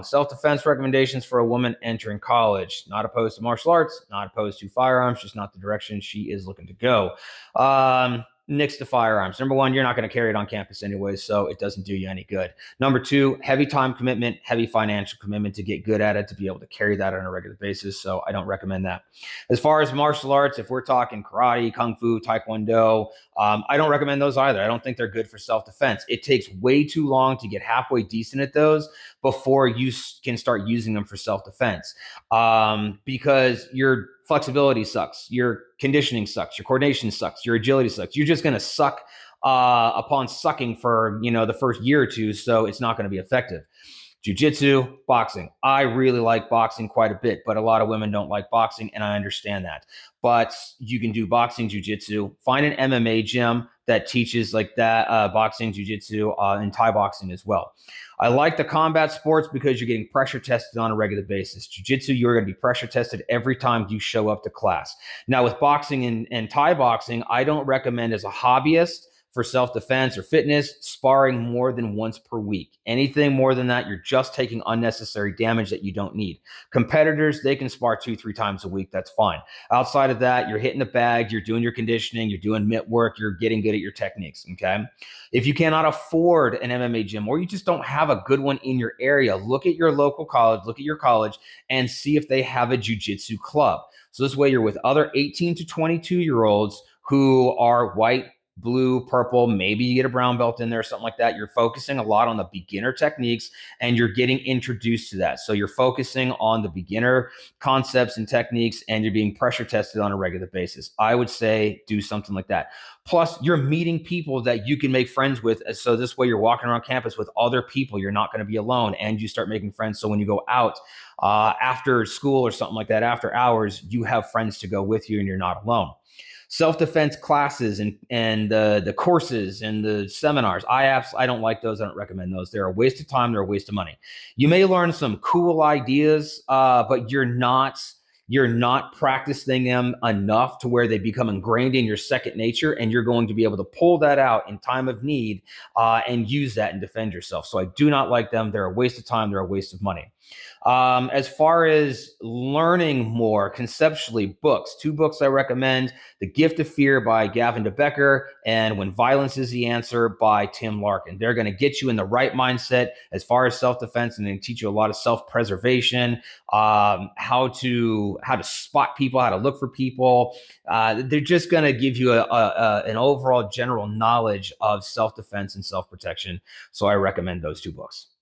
Self-defense recommendations for a woman entering college. Not opposed to martial arts, not opposed to firearms, just not the direction she is looking to go. Nix to firearms. Number one, you're not going to carry it on campus anyway, so it doesn't do you any good. Number two, heavy time commitment, heavy financial commitment to get good at it, to be able to carry that on a regular basis. So I don't recommend that. As far as martial arts, if we're talking karate, kung fu, taekwondo, I don't recommend those either. I don't think they're good for self-defense. It takes way too long to get halfway decent at those before you can start using them for self-defense, because your flexibility sucks, your conditioning sucks, your coordination sucks, your agility sucks. You're just going to suck upon sucking for the first year or two, so it's not going to be effective. Jiu-jitsu, boxing. I really like boxing quite a bit, but a lot of women don't like boxing, and I understand that. But you can do boxing, jiu-jitsu. Find an MMA gym that teaches like that, boxing, jiu-jitsu, and Thai boxing as well. I like the combat sports because you're getting pressure tested on a regular basis. Jiu-jitsu, you're going to be pressure tested every time you show up to class. Now, with boxing and Thai boxing, I don't recommend as a hobbyist for self-defense or fitness, sparring more than once per week. Anything more than that, you're just taking unnecessary damage that you don't need. Competitors, they can spar 2-3 times a week. That's fine. Outside of that, you're hitting the bag, you're doing your conditioning, you're doing mitt work, you're getting good at your techniques, okay? If you cannot afford an MMA gym, or you just don't have a good one in your area, look at your local college, look at your college, and see if they have a jiu-jitsu club. So this way you're with other 18 to 22-year-olds who are white, blue, purple, maybe you get a brown belt in there or something like that. You're focusing a lot on the beginner techniques and you're getting introduced to that. So you're focusing on the beginner concepts and techniques and you're being pressure tested on a regular basis. I would say do something like that. Plus, you're meeting people that you can make friends with. So this way you're walking around campus with other people. You're not going to be alone and you start making friends. So when you go out after school or something like that, after hours, you have friends to go with you and you're not alone. Self-defense classes and the courses and the seminars, I don't like those. I don't recommend those. They're a waste of time. They're a waste of money. You may learn some cool ideas, but you're not practicing them enough to where they become ingrained in your second nature, and you're going to be able to pull that out in time of need and use that and defend yourself. So I do not like them. They're a waste of time. They're a waste of money. As far as learning more conceptually, books, two books I recommend: The Gift of Fear by Gavin de Becker and When Violence is the Answer by Tim Larkin. They're going to get you in the right mindset as far as self-defense, and they teach you a lot of self-preservation, how to spot people, how to look for people. They're just going to give you an overall general knowledge of self-defense and self-protection. So I recommend those two books.